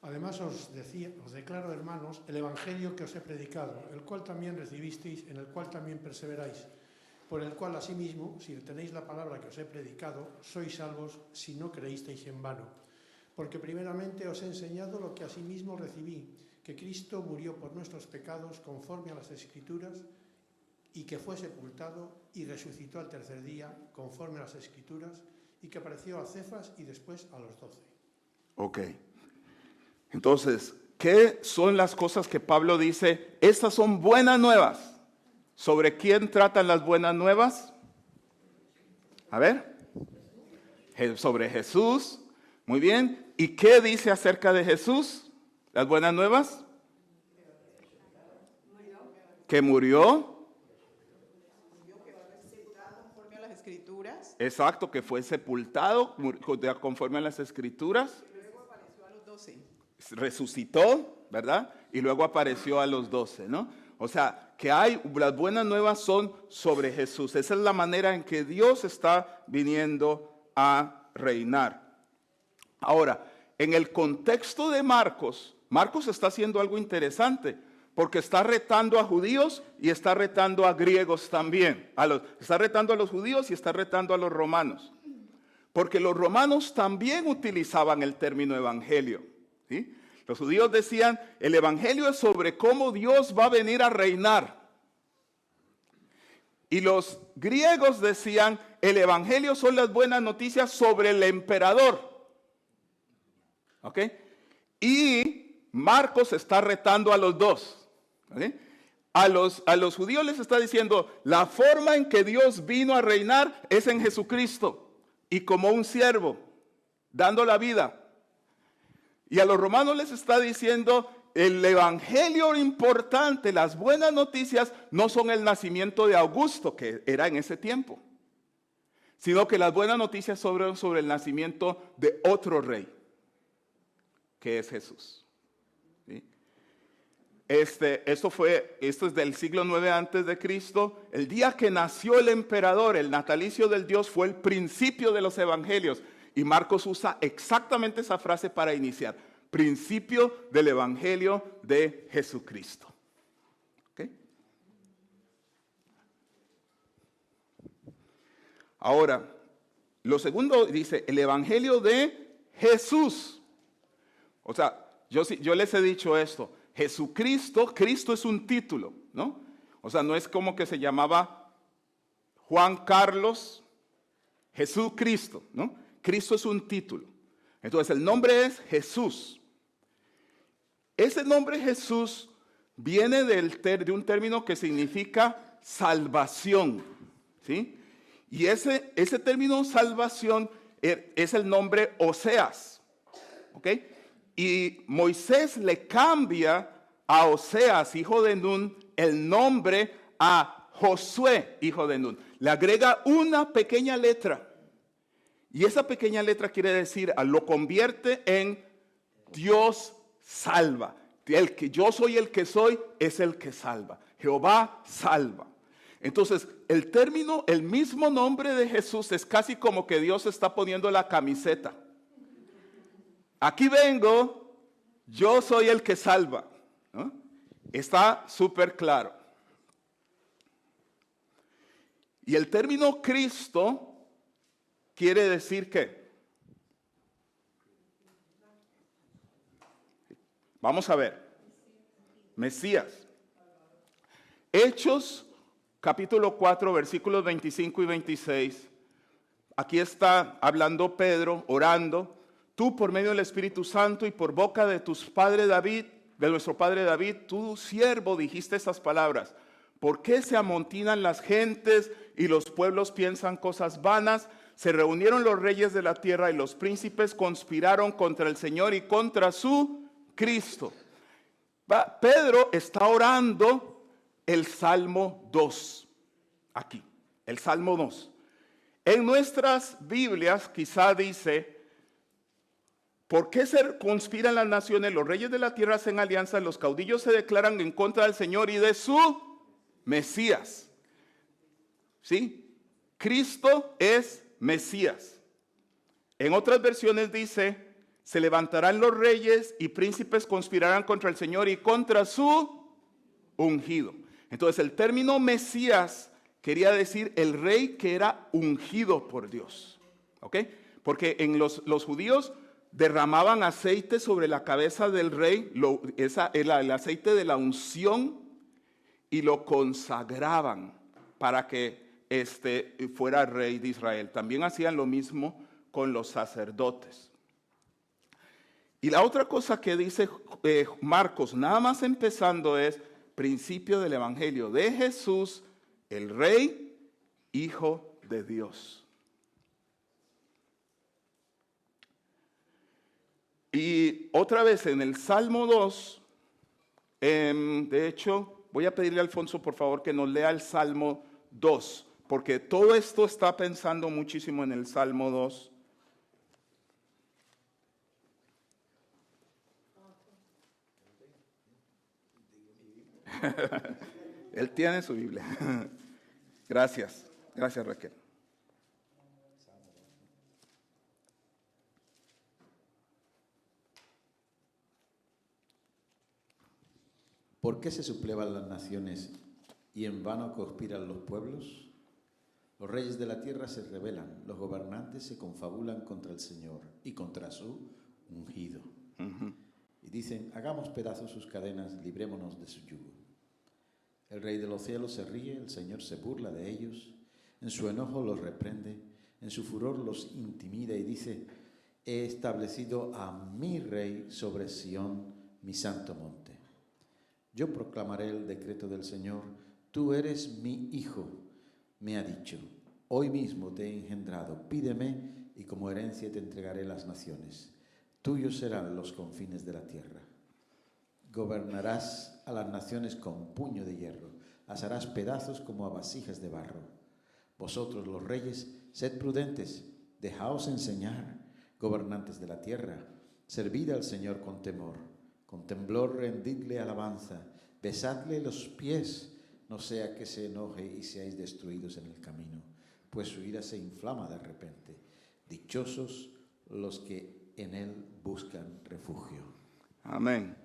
Además os declaro, hermanos, el evangelio que os he predicado, el cual también recibisteis, en el cual también perseveráis, por el cual asimismo, si tenéis la palabra que os he predicado, sois salvos si no creísteis en vano. Porque primeramente os he enseñado lo que asimismo recibí, que Cristo murió por nuestros pecados conforme a las Escrituras, y que fue sepultado y resucitó al tercer día conforme a las Escrituras, y que apareció a Cefas y después a los 12. Ok. Entonces, ¿qué son las cosas que Pablo dice? Estas son buenas nuevas. ¿Sobre quién tratan las buenas nuevas? A ver. Sobre Jesús. Muy bien. ¿Y qué dice acerca de Jesús? Las buenas nuevas. Que murió. Conforme a las Escrituras. Exacto, que fue sepultado conforme a las Escrituras. Y luego apareció a los 12. Resucitó, ¿verdad? Y luego apareció a los 12, ¿no? O sea, que las buenas nuevas son sobre Jesús. Esa es la manera en que Dios está viniendo a reinar. Ahora, en el contexto de Marcos está haciendo algo interesante, porque está retando a judíos y está retando a griegos también. Está retando a los judíos y está retando a los romanos. Porque los romanos también utilizaban el término evangelio, ¿sí? Los judíos decían, el evangelio es sobre cómo Dios va a venir a reinar. Y los griegos decían, el evangelio son las buenas noticias sobre el emperador. ¿Ok? Y Marcos está retando a los dos. ¿Okay? A los judíos les está diciendo, la forma en que Dios vino a reinar es en Jesucristo. Y como un siervo, dando la vida. Y a los romanos les está diciendo, el evangelio importante, las buenas noticias, no son el nacimiento de Augusto, que era en ese tiempo, sino que las buenas noticias son sobre el nacimiento de otro rey, que es Jesús. ¿Sí? Esto es del siglo 9 antes de Cristo. El día que nació el emperador, el natalicio del Dios, fue el principio de los evangelios. Y Marcos usa exactamente esa frase para iniciar. Principio del evangelio de Jesucristo. ¿Okay? Ahora, lo segundo dice, el evangelio de Jesús. O sea, yo les he dicho esto. Jesucristo, Cristo es un título, ¿no? O sea, no es como que se llamaba Juan Carlos, Jesucristo, ¿no? Cristo es un título. Entonces, el nombre es Jesús. Ese nombre Jesús viene de un término que significa salvación, ¿sí? Y ese término salvación es el nombre Oseas, ¿ok? Y Moisés le cambia a Oseas, hijo de Nun, el nombre a Josué, hijo de Nun. Le agrega una pequeña letra. Y esa pequeña letra quiere decir, lo convierte en Dios salva. El que yo soy el que soy es el que salva. Jehová salva. Entonces, el mismo nombre de Jesús es casi como que Dios está poniendo la camiseta. Aquí vengo, yo soy el que salva, ¿no? Está súper claro. Y el término Cristo quiere decir ¿qué? Vamos a ver. Mesías. Hechos, capítulo 4, versículos 25 y 26. Aquí está hablando Pedro, orando. Tú, por medio del Espíritu Santo y por boca de nuestro padre David, tu siervo dijiste estas palabras. ¿Por qué se amontinan las gentes y los pueblos piensan cosas vanas? Se reunieron los reyes de la tierra y los príncipes conspiraron contra el Señor y contra su Cristo. Pedro está orando el Salmo 2. Aquí, el Salmo 2. En nuestras Biblias quizá dice, ¿por qué se conspiran las naciones? Los reyes de la tierra hacen alianzas, los caudillos se declaran en contra del Señor y de su Mesías. ¿Sí? Cristo es Mesías. En otras versiones dice, se levantarán los reyes y príncipes conspirarán contra el Señor y contra su ungido. Entonces el término Mesías quería decir el rey que era ungido por Dios. ¿Ok? Porque en los judíos derramaban aceite sobre la cabeza del rey, el aceite de la unción, y lo consagraban para que fuera rey de Israel. También hacían lo mismo con los sacerdotes. Y la otra cosa que dice Marcos, nada más empezando, es principio del evangelio de Jesús, el rey, hijo de Dios. Y otra vez en el Salmo 2, de hecho, voy a pedirle a Alfonso por favor que nos lea el Salmo 2, porque todo esto está pensando muchísimo en el Salmo 2. Él tiene su Biblia. Gracias, gracias Raquel. ¿Por qué se sublevan las naciones y en vano conspiran los pueblos? Los reyes de la tierra se rebelan, los gobernantes se confabulan contra el Señor y contra su ungido. Y dicen, hagamos pedazos sus cadenas, librémonos de su yugo. El Rey de los cielos se ríe, el Señor se burla de ellos, en su enojo los reprende, en su furor los intimida y dice, he establecido a mi Rey sobre Sión, mi santo monte. Yo proclamaré el decreto del Señor, tú eres mi hijo, me ha dicho, hoy mismo te he engendrado, pídeme y como herencia te entregaré las naciones. Tuyos serán los confines de la tierra. Gobernarás a las naciones con puño de hierro, las harás pedazos como a vasijas de barro. Vosotros los reyes, sed prudentes, dejaos enseñar, gobernantes de la tierra, servid al Señor con temor. Con temblor rendidle alabanza, besadle los pies, no sea que se enoje y seáis destruidos en el camino, pues su ira se inflama de repente. Dichosos los que en él buscan refugio. Amén.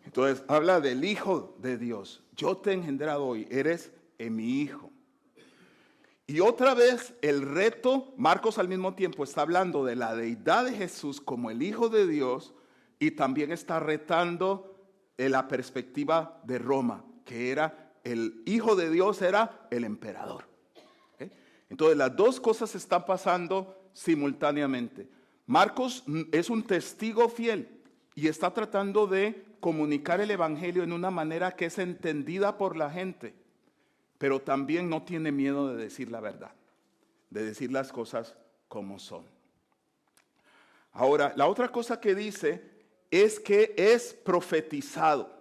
Entonces habla del Hijo de Dios. Yo te he engendrado hoy, eres mi hijo. Y otra vez el reto, Marcos al mismo tiempo está hablando de la deidad de Jesús como el Hijo de Dios, y también está retando la perspectiva de Roma, que era el Hijo de Dios, era el emperador. ¿Okay? Entonces las dos cosas están pasando simultáneamente. Marcos es un testigo fiel y está tratando de comunicar el evangelio en una manera que es entendida por la gente, pero también no tiene miedo de decir la verdad, de decir las cosas como son. Ahora, la otra cosa que dice es que es profetizado.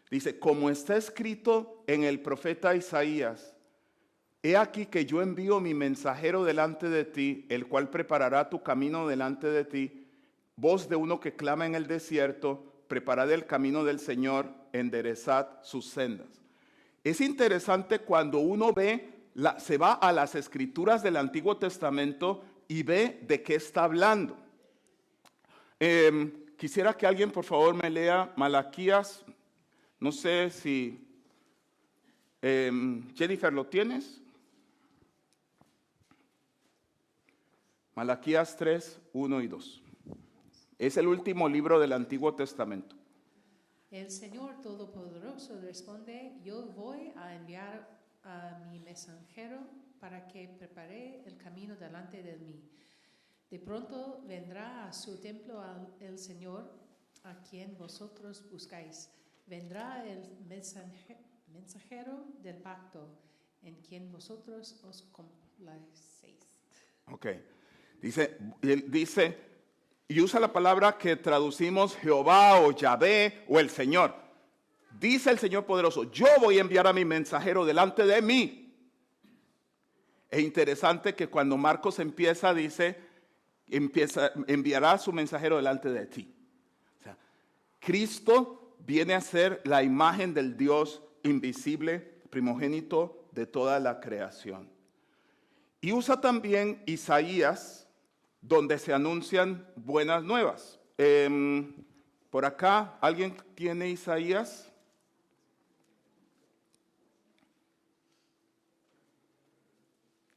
Dice, como está escrito en el profeta Isaías, he aquí que yo envío mi mensajero delante de ti, el cual preparará tu camino delante de ti, voz de uno que clama en el desierto, preparad el camino del Señor, enderezad sus sendas. Es interesante cuando uno se va a las escrituras del Antiguo Testamento y ve de qué está hablando. Quisiera que alguien por favor me lea Malaquías, no sé si Jennifer, ¿lo tienes? Malaquías 3, 1 y 2. Es el último libro del Antiguo Testamento. El Señor Todopoderoso responde, yo voy a enviar a mi mensajero para que prepare el camino delante de mí. De pronto vendrá a su templo el Señor, a quien vosotros buscáis. Vendrá el mensajero del pacto, en quien vosotros os complacéis. Ok. Dice, y usa la palabra que traducimos Jehová o Yahvé o el Señor. Dice el Señor poderoso, yo voy a enviar a mi mensajero delante de mí. Es interesante que cuando Marcos empieza, enviará a su mensajero delante de ti. O sea, Cristo viene a ser la imagen del Dios invisible, primogénito de toda la creación. Y usa también Isaías, donde se anuncian buenas nuevas. Por acá, ¿alguien tiene Isaías?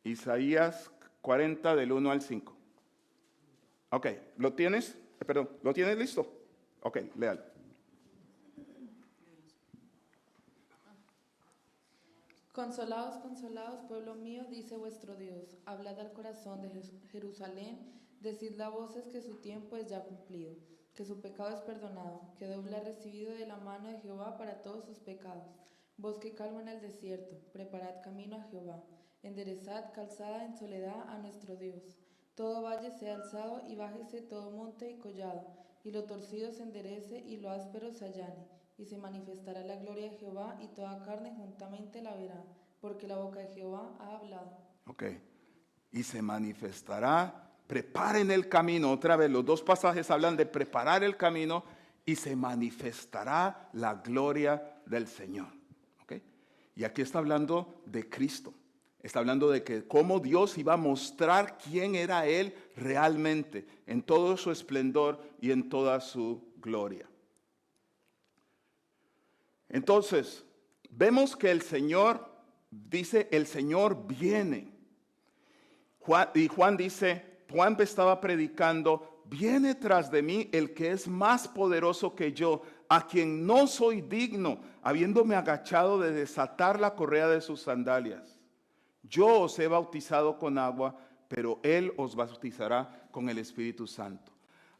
Isaías 40 del 1 al 5. Ok, ¿lo tienes? Perdón, ¿lo tienes listo? Ok, léalo. Consolaos, consolaos, pueblo mío, dice vuestro Dios. Hablad al corazón de Jerusalén, decidle a voces que su tiempo es ya cumplido, que su pecado es perdonado, que doble ha recibido de la mano de Jehová para todos sus pecados. Bosque calmo en el desierto, preparad camino a Jehová, enderezad calzada en soledad a nuestro Dios. Todo valle sea alzado y bájese todo monte y collado, y lo torcido se enderece y lo áspero se allane. Y se manifestará la gloria de Jehová, y toda carne juntamente la verá, porque la boca de Jehová ha hablado. Ok, y se manifestará, preparen el camino. Otra vez, los dos pasajes hablan de preparar el camino, y se manifestará la gloria del Señor. Ok, y aquí está hablando de Cristo. Está hablando de que cómo Dios iba a mostrar quién era Él realmente, en todo su esplendor y en toda su gloria. Entonces, vemos que el Señor, dice, el Señor viene. Juan dice, Juan estaba predicando, viene tras de mí el que es más poderoso que yo, a quien no soy digno, habiéndome agachado de desatar la correa de sus sandalias. Yo os he bautizado con agua, pero Él os bautizará con el Espíritu Santo.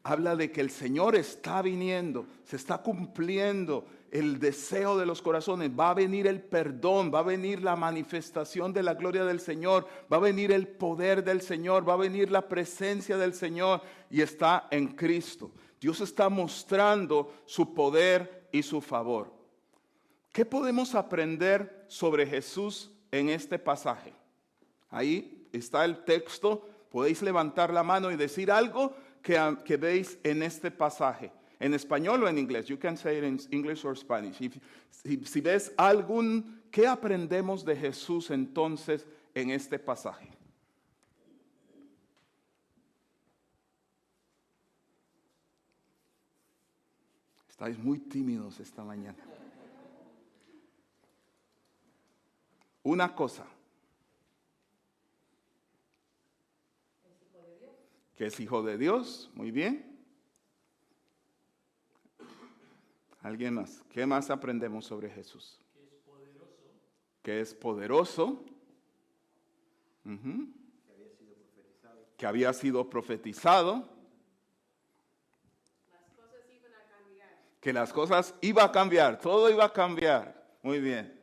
Habla de que el Señor está viniendo, se está cumpliendo el deseo de los corazones. Va a venir el perdón, va a venir la manifestación de la gloria del Señor, va a venir el poder del Señor, va a venir la presencia del Señor y está en Cristo. Dios está mostrando su poder y su favor. ¿Qué podemos aprender sobre Jesús en este pasaje? Ahí está el texto, podéis levantar la mano y decir algo que veis en este pasaje, en español o en inglés. You can say it in English or Spanish. Si ves ¿qué aprendemos de Jesús entonces en este pasaje? Estáis muy tímidos esta mañana. Una cosa. Que es hijo de Dios, muy bien. ¿Alguien más? ¿Qué más aprendemos sobre Jesús? Que es poderoso. Que es poderoso. Uh-huh. Que había sido profetizado. Las cosas iban a cambiar. Que las cosas iban a cambiar, todo iba a cambiar. Muy bien.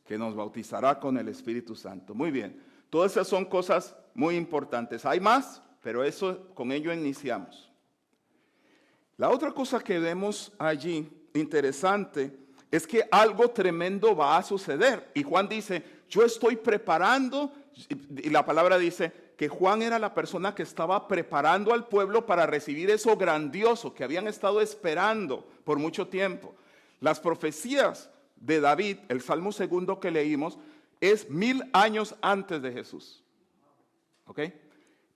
Que nos bautizará con el Espíritu Santo. Muy bien. Todas esas son cosas muy importantes. Hay más, pero con ello iniciamos. La otra cosa que vemos allí, interesante, es que algo tremendo va a suceder. Y Juan dice, yo estoy preparando, y la palabra dice que Juan era la persona que estaba preparando al pueblo para recibir eso grandioso que habían estado esperando por mucho tiempo. Las profecías de David, el Salmo 2 que leímos, es 1000 años antes de Jesús. ¿Ok?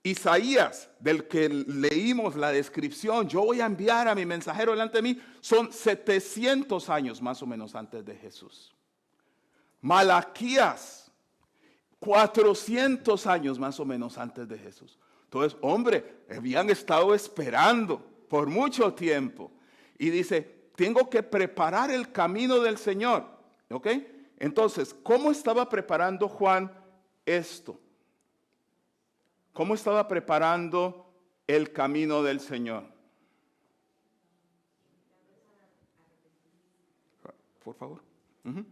Isaías, del que leímos la descripción, yo voy a enviar a mi mensajero delante de mí, son 700 años más o menos antes de Jesús. Malaquías, 400 años más o menos antes de Jesús. Entonces, hombre, habían estado esperando por mucho tiempo. Y dice, tengo que preparar el camino del Señor. ¿Ok? Entonces, ¿cómo estaba preparando Juan esto? ¿Cómo estaba preparando el camino del Señor? Por favor. Uh-huh.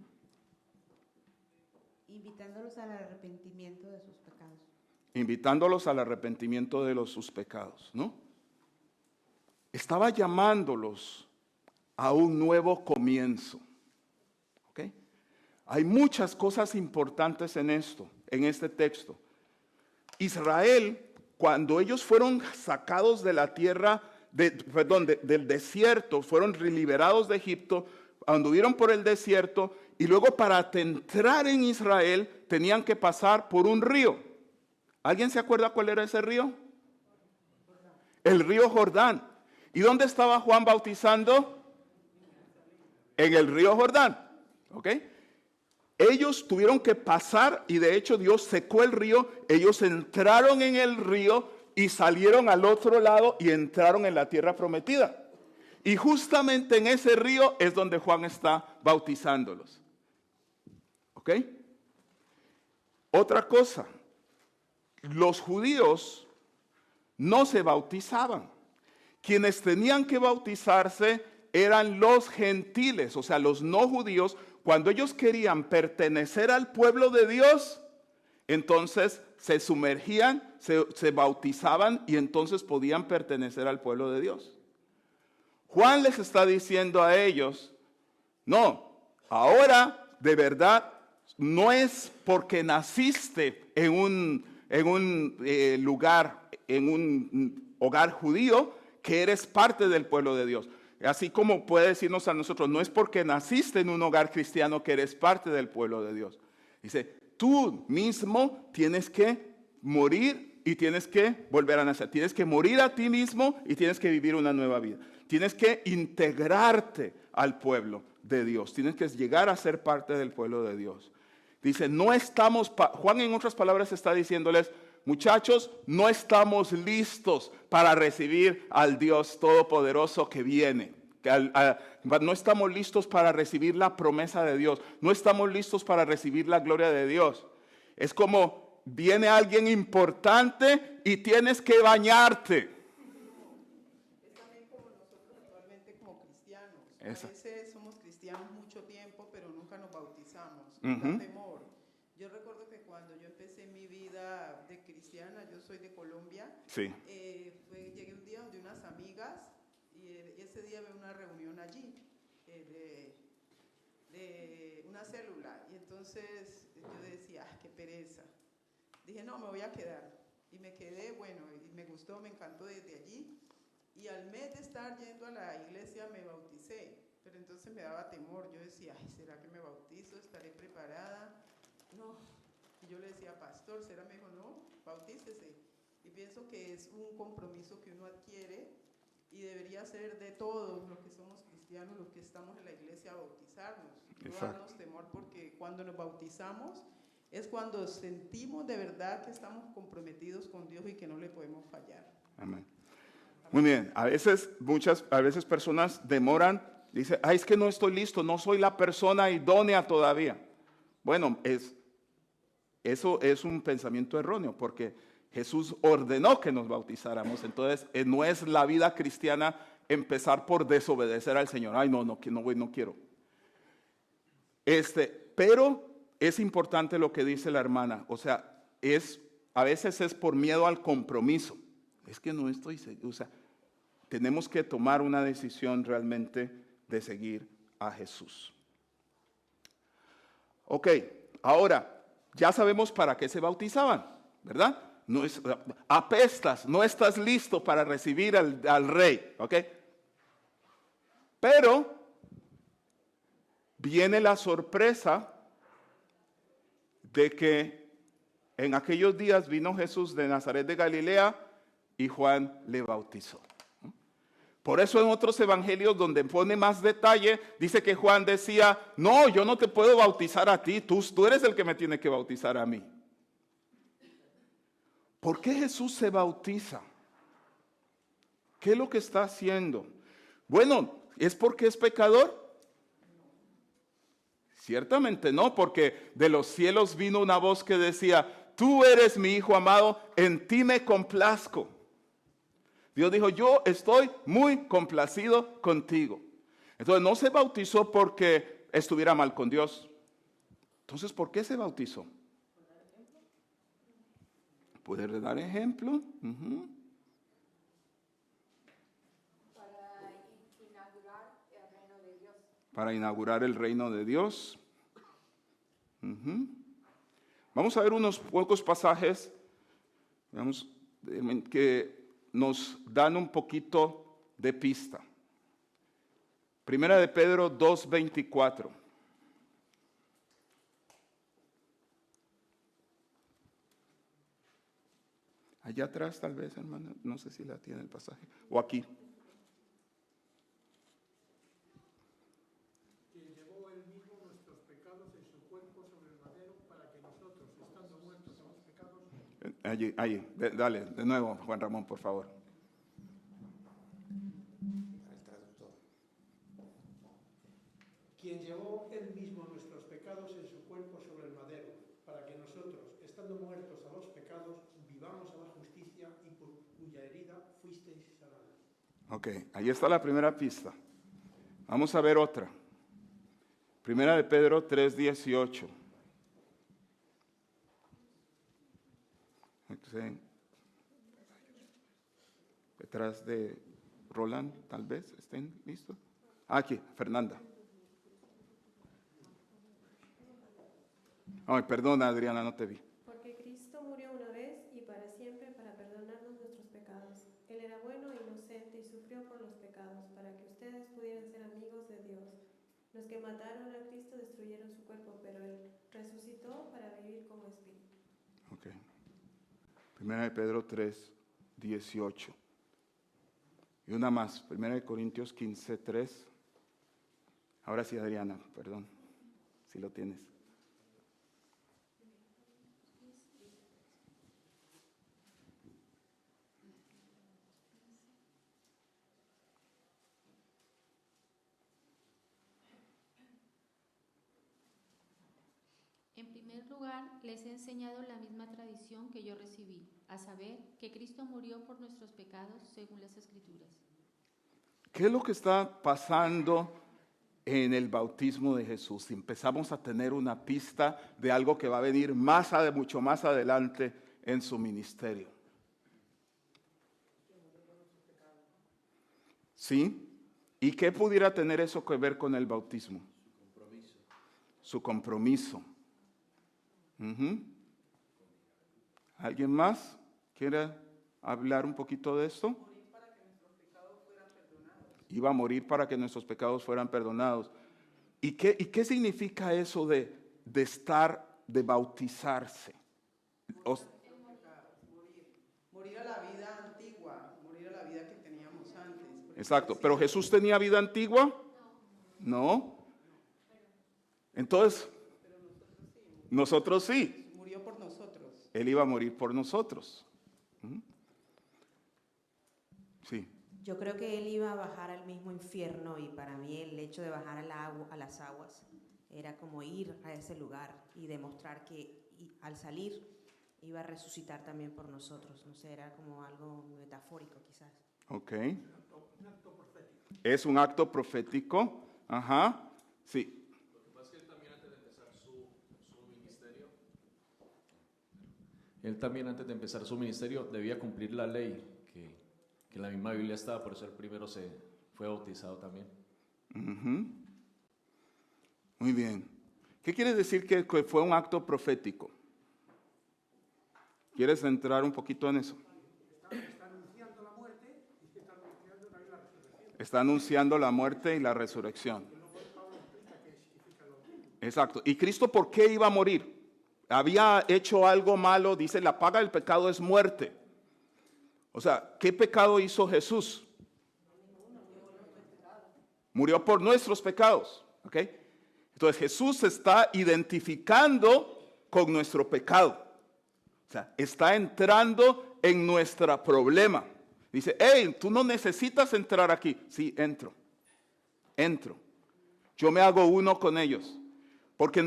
Invitándolos al arrepentimiento de sus pecados. Invitándolos al arrepentimiento de sus pecados, ¿no? Estaba llamándolos a un nuevo comienzo. ¿Ok? Hay muchas cosas importantes en este texto. Israel, cuando ellos fueron sacados de la tierra, del desierto, fueron liberados de Egipto, anduvieron por el desierto y luego para entrar en Israel tenían que pasar por un río. ¿Alguien se acuerda cuál era ese río? El río Jordán. ¿Y dónde estaba Juan bautizando? En el río Jordán. ¿Ok? Ellos tuvieron que pasar y de hecho Dios secó el río. Ellos entraron en el río y salieron al otro lado y entraron en la tierra prometida. Y justamente en ese río es donde Juan está bautizándolos. ¿Ok? Otra cosa. Los judíos no se bautizaban. Quienes tenían que bautizarse eran los gentiles, o sea, los no judíos. Cuando ellos querían pertenecer al pueblo de Dios, entonces se sumergían, se bautizaban y entonces podían pertenecer al pueblo de Dios. Juan les está diciendo a ellos, no, ahora de verdad no es porque naciste en un lugar, en un hogar judío, que eres parte del pueblo de Dios. Así como puede decirnos a nosotros, no es porque naciste en un hogar cristiano que eres parte del pueblo de Dios. Dice, tú mismo tienes que morir y tienes que volver a nacer. Tienes que morir a ti mismo y tienes que vivir una nueva vida. Tienes que integrarte al pueblo de Dios. Tienes que llegar a ser parte del pueblo de Dios. Dice, no estamos, Juan en otras palabras está diciéndoles, muchachos, no estamos listos para recibir al Dios Todopoderoso que viene. No estamos listos para recibir la promesa de Dios. No estamos listos para recibir la gloria de Dios. Es como viene alguien importante y tienes que bañarte. Es también como nosotros actualmente como cristianos. Esa. A veces somos cristianos mucho tiempo, pero nunca nos bautizamos. Nos da temor. Yo recuerdo que cuando yo empecé mi vida de cristiana, yo soy de Colombia, Sí. llegué un día donde unas amigas y ese día había una reunión allí de una célula y entonces yo decía, qué pereza. Dije, no, me voy a quedar. Y me quedé, bueno, y me gustó, me encantó desde allí. Y al mes de estar yendo a la iglesia me bauticé, pero entonces me daba temor. Yo decía, ay, ¿será que me bautizo? ¿Estaré preparada? No. Y yo le decía, pastor, ¿será? Me dijo, no, bautícese. Y pienso que es un compromiso que uno adquiere y debería ser de todos los que somos cristianos, los que estamos en la iglesia, bautizarnos. No darnos temor, porque cuando nos bautizamos es cuando sentimos de verdad que estamos comprometidos con Dios y que no le podemos fallar. Amén. Muy bien, a veces personas demoran, dicen, ay, es que no estoy listo, no soy la persona idónea todavía. Bueno, eso es un pensamiento erróneo, porque Jesús ordenó que nos bautizáramos. Entonces, no es la vida cristiana empezar por desobedecer al Señor. Ay, no quiero. Pero es importante lo que dice la hermana. O sea, a veces es por miedo al compromiso. Es que no estoy seguro. O sea, tenemos que tomar una decisión realmente de seguir a Jesús. Ok, ahora, ya sabemos para qué se bautizaban, ¿verdad? Apestas, no estás listo para recibir al rey, ¿ok? Pero viene la sorpresa de que en aquellos días vino Jesús de Nazaret de Galilea y Juan le bautizó. Por eso en otros evangelios donde pone más detalle, dice que Juan decía, no, yo no te puedo bautizar a ti, tú eres el que me tiene que bautizar a mí. ¿Por qué Jesús se bautiza? ¿Qué es lo que está haciendo? Bueno, ¿es porque es pecador? Ciertamente no, porque de los cielos vino una voz que decía, tú eres mi hijo amado, en ti me complazco. Dios dijo, yo estoy muy complacido contigo. Entonces no se bautizó porque estuviera mal con Dios. Entonces, ¿por qué se bautizó? ¿Poder dar ejemplo? Para inaugurar el reino de Dios. Para inaugurar el reino de Dios. Vamos a ver unos pocos pasajes que nos dan un poquito de pista. Primera de Pedro 2:24. Allá atrás tal vez, hermana, no sé si la tiene el pasaje. O aquí. Quien llevó él mismo nuestros pecados en su cuerpo sobre el madero para que nosotros, estando muertos a los pecados... Allí, dale, de nuevo, Juan Ramón, por favor. El traductor. Quien llevó él mismo nuestros pecados en su cuerpo sobre el madero, para que nosotros, estando muertos a los pecados, vivamos a la justicia y por cuya herida fuisteis sanados. Ok, ahí está la primera pista. Vamos a ver otra. Primera de Pedro 3:18. Sí. Detrás de Roland, tal vez, ¿estén listos? Aquí, Fernanda. Ay, perdona, Adriana, no te vi. Porque Cristo murió una vez y para siempre para perdonarnos nuestros pecados. Él era bueno e inocente y sufrió por los pecados, para que ustedes pudieran ser amigos de Dios. Los que mataron a Cristo destruyeron su cuerpo, pero Él resucitó para vivir como espíritu. Ok. Primera de Pedro 3:18. Y una más, Primera de Corintios 15:3. Ahora sí, Adriana, perdón, si lo tienes. En primer lugar, les he enseñado la misma tradición que yo recibí, a saber, que Cristo murió por nuestros pecados según las Escrituras. ¿Qué es lo que está pasando en el bautismo de Jesús? Empezamos a tener una pista de algo que va a venir mucho más adelante en su ministerio. ¿Sí? ¿Y qué pudiera tener eso que ver con el bautismo? Su compromiso. Ujú. ¿Alguien más quiere hablar un poquito de esto? Iba a morir para que nuestros pecados fueran perdonados. ¿Y qué significa eso de bautizarse? Morir a la vida antigua, morir a la vida que teníamos antes. Exacto, pero ¿Jesús tenía vida antigua? No. Entonces, nosotros sí. Murió por nosotros. Él iba a morir por nosotros. Sí. Yo creo que él iba a bajar al mismo infierno y para mí el hecho de bajar a las aguas era como ir a ese lugar y demostrar que al salir iba a resucitar también por nosotros. No sé, era como algo metafórico quizás. Ok. Es un acto profético. Ajá. Sí. Lo que pasa es que él también antes de empezar su ministerio, debía cumplir la ley que en la misma Biblia estaba, por eso él primero se fue bautizado también. Uh-huh. Muy bien. ¿Qué quiere decir que fue un acto profético? ¿Quieres entrar un poquito en eso? Está anunciando la muerte y está anunciando también la resurrección. Está anunciando la muerte y la resurrección. Exacto. ¿Y Cristo por qué iba a morir? Había hecho algo malo, dice, la paga del pecado es muerte. O sea, ¿qué pecado hizo Jesús? Murió por nuestros pecados. ¿Ok? Entonces Jesús se está identificando con nuestro pecado. O sea, está entrando en nuestro problema. Dice, hey, tú no necesitas entrar aquí. Sí, entro. Yo me hago uno con ellos. Porque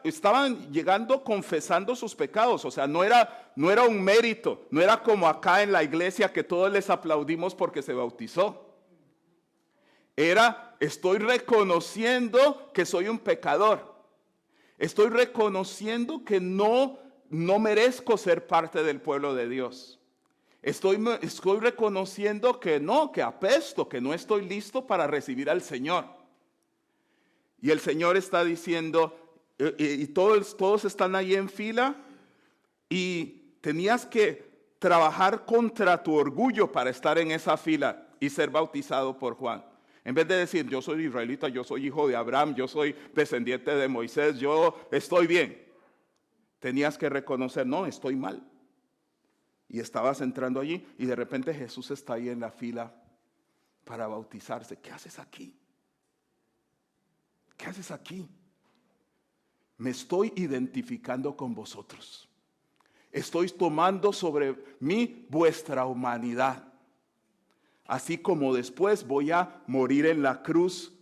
estaban llegando confesando sus pecados. O sea, no era un mérito. No era como acá en la iglesia que todos les aplaudimos porque se bautizó. Estoy reconociendo que soy un pecador. Estoy reconociendo que no merezco ser parte del pueblo de Dios. Estoy reconociendo que apesto, que no estoy listo para recibir al Señor. Y el Señor está diciendo, y todos están ahí en fila, y tenías que trabajar contra tu orgullo para estar en esa fila y ser bautizado por Juan. En vez de decir, yo soy israelita, yo soy hijo de Abraham, yo soy descendiente de Moisés, yo estoy bien. Tenías que reconocer, no, estoy mal. Y estabas entrando allí y de repente Jesús está ahí en la fila para bautizarse. ¿Qué haces aquí? ¿Qué haces aquí? Me estoy identificando con vosotros. Estoy tomando sobre mí vuestra humanidad. Así como después voy a morir en la cruz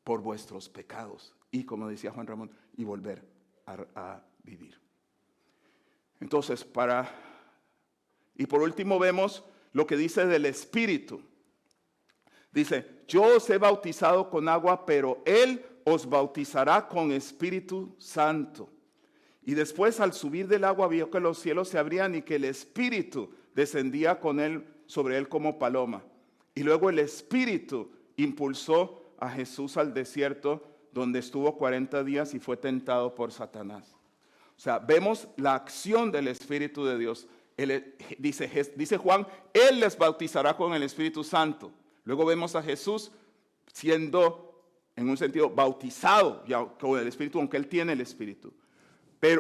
por vuestros pecados. Y como decía Juan Ramón, y volver a vivir. Entonces, y por último vemos lo que dice del Espíritu. Dice, yo os he bautizado con agua, pero Él os bautizará con Espíritu Santo. Y después al subir del agua vio que los cielos se abrían y que el Espíritu descendía sobre él como paloma. Y luego el Espíritu impulsó a Jesús al desierto, donde estuvo 40 días y fue tentado por Satanás. O sea, vemos la acción del Espíritu de Dios. Dice Juan, Él les bautizará con el Espíritu Santo. Luego vemos a Jesús siendo, en un sentido, bautizado ya con el Espíritu, aunque Él tiene el Espíritu.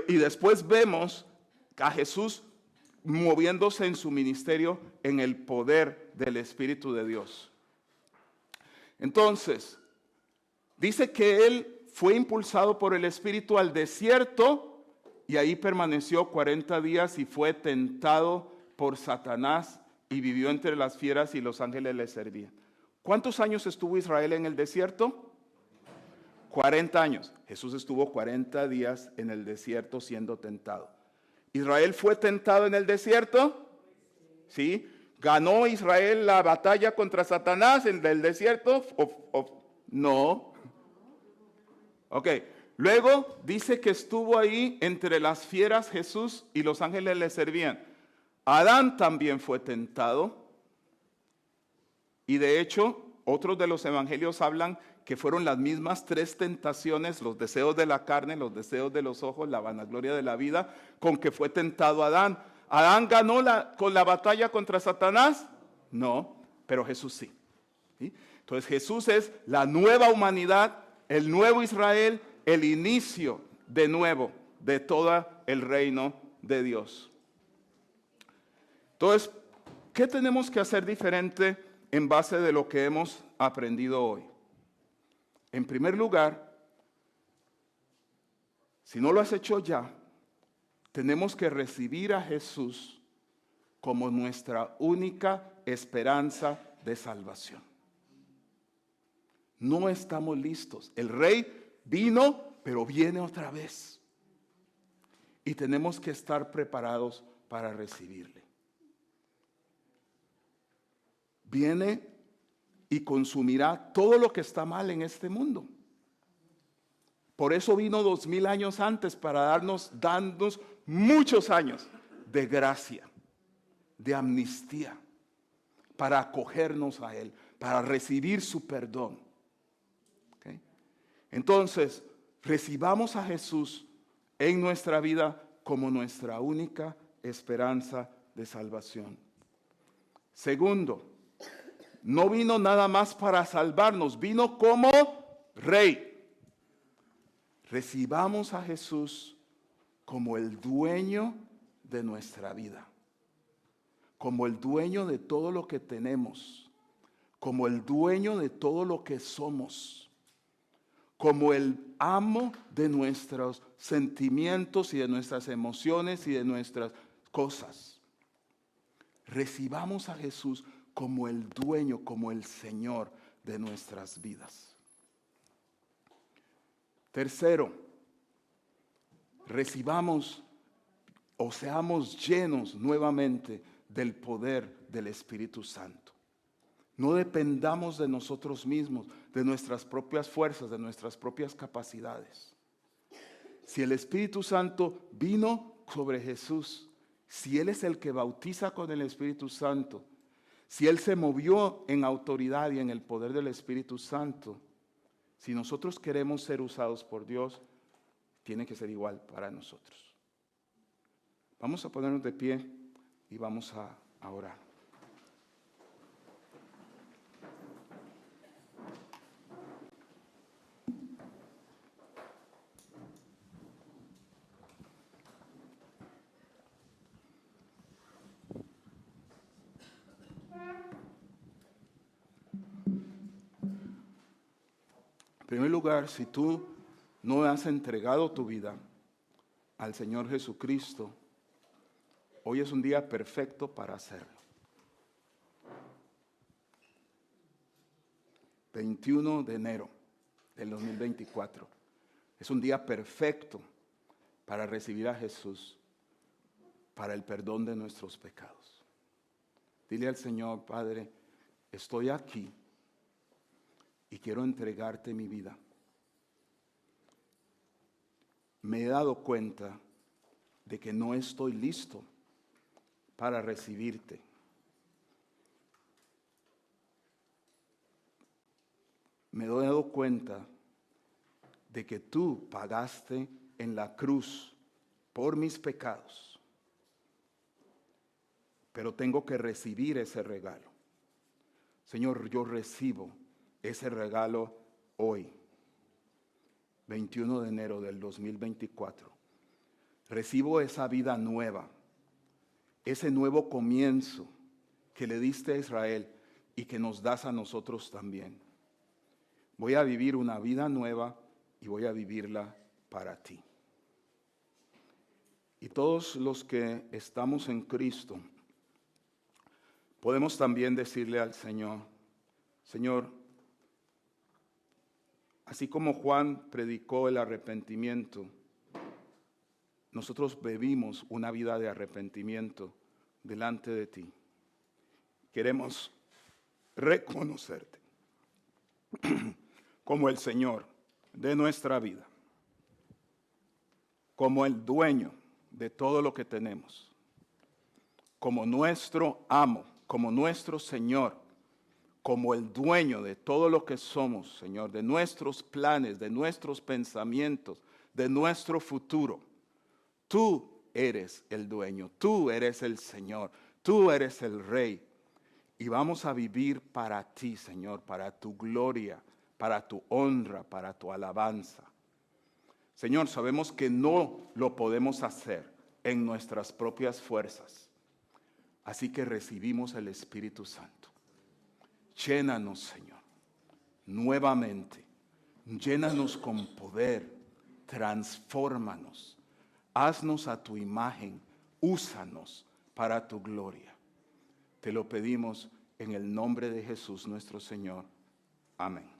Y después vemos a Jesús moviéndose en su ministerio en el poder del Espíritu de Dios. Entonces, dice que Él fue impulsado por el Espíritu al desierto y ahí permaneció 40 días y fue tentado por Satanás y vivió entre las fieras y los ángeles le servían. ¿Cuántos años estuvo Israel en el desierto? 40 años. Jesús estuvo 40 días en el desierto siendo tentado. ¿Israel fue tentado en el desierto? ¿Sí? ¿Ganó Israel la batalla contra Satanás en el desierto? No. Ok. Luego dice que estuvo ahí entre las fieras Jesús y los ángeles le servían. Adán también fue tentado. Y de hecho, otros de los evangelios hablan que fueron las mismas 3 tentaciones, los deseos de la carne, los deseos de los ojos, la vanagloria de la vida, con que fue tentado Adán. ¿Adán ganó con la batalla contra Satanás? No, pero Jesús sí. ¿Sí? Entonces Jesús es la nueva humanidad, el nuevo Israel, el inicio de nuevo de todo el reino de Dios. Entonces, ¿qué tenemos que hacer diferente en base de lo que hemos aprendido hoy? En primer lugar, si no lo has hecho ya, tenemos que recibir a Jesús como nuestra única esperanza de salvación. No estamos listos. El Rey vino, pero viene otra vez. Y tenemos que estar preparados para recibirle. Viene y consumirá todo lo que está mal en este mundo. Por eso vino 2000 años antes, para darnos muchos años de gracia, de amnistía, para acogernos a Él, para recibir su perdón. ¿Okay? Entonces, recibamos a Jesús en nuestra vida como nuestra única esperanza de salvación. Segundo, no vino nada más para salvarnos, vino como Rey. Recibamos a Jesús como el dueño de nuestra vida, como el dueño de todo lo que tenemos, como el dueño de todo lo que somos, como el amo de nuestros sentimientos y de nuestras emociones y de nuestras cosas. Recibamos a Jesús como el dueño, como el Señor de nuestras vidas. Tercero, recibamos o seamos llenos nuevamente del poder del Espíritu Santo. No dependamos de nosotros mismos, de nuestras propias fuerzas, de nuestras propias capacidades. Si el Espíritu Santo vino sobre Jesús, si Él es el que bautiza con el Espíritu Santo, si Él se movió en autoridad y en el poder del Espíritu Santo, si nosotros queremos ser usados por Dios, tiene que ser igual para nosotros. Vamos a ponernos de pie y vamos a orar. primer lugar, si tú no has entregado tu vida al Señor Jesucristo, hoy es un día perfecto para hacerlo. 21 de enero del 2024. Es un día perfecto para recibir a Jesús para el perdón de nuestros pecados. Dile al Señor: Padre, estoy aquí y quiero entregarte mi vida. Me he dado cuenta de que no estoy listo para recibirte. Me he dado cuenta de que tú pagaste en la cruz por mis pecados, pero tengo que recibir ese regalo. Señor, yo recibo ese regalo hoy, 21 de enero del 2024. Recibo esa vida nueva, ese nuevo comienzo que le diste a Israel y que nos das a nosotros también. Voy a vivir una vida nueva y voy a vivirla para ti. Y todos los que estamos en Cristo, podemos también decirle al Señor: Señor, así como Juan predicó el arrepentimiento, nosotros vivimos una vida de arrepentimiento delante de ti. Queremos reconocerte como el Señor de nuestra vida, como el dueño de todo lo que tenemos, como nuestro amo, como nuestro Señor, como el dueño de todo lo que somos, Señor, de nuestros planes, de nuestros pensamientos, de nuestro futuro. Tú eres el dueño, tú eres el Señor, tú eres el Rey. Y vamos a vivir para ti, Señor, para tu gloria, para tu honra, para tu alabanza. Señor, sabemos que no lo podemos hacer en nuestras propias fuerzas. Así que recibimos el Espíritu Santo. Llénanos, Señor, nuevamente. Llénanos con poder. Transfórmanos. Haznos a tu imagen. Úsanos para tu gloria. Te lo pedimos en el nombre de Jesús nuestro Señor. Amén.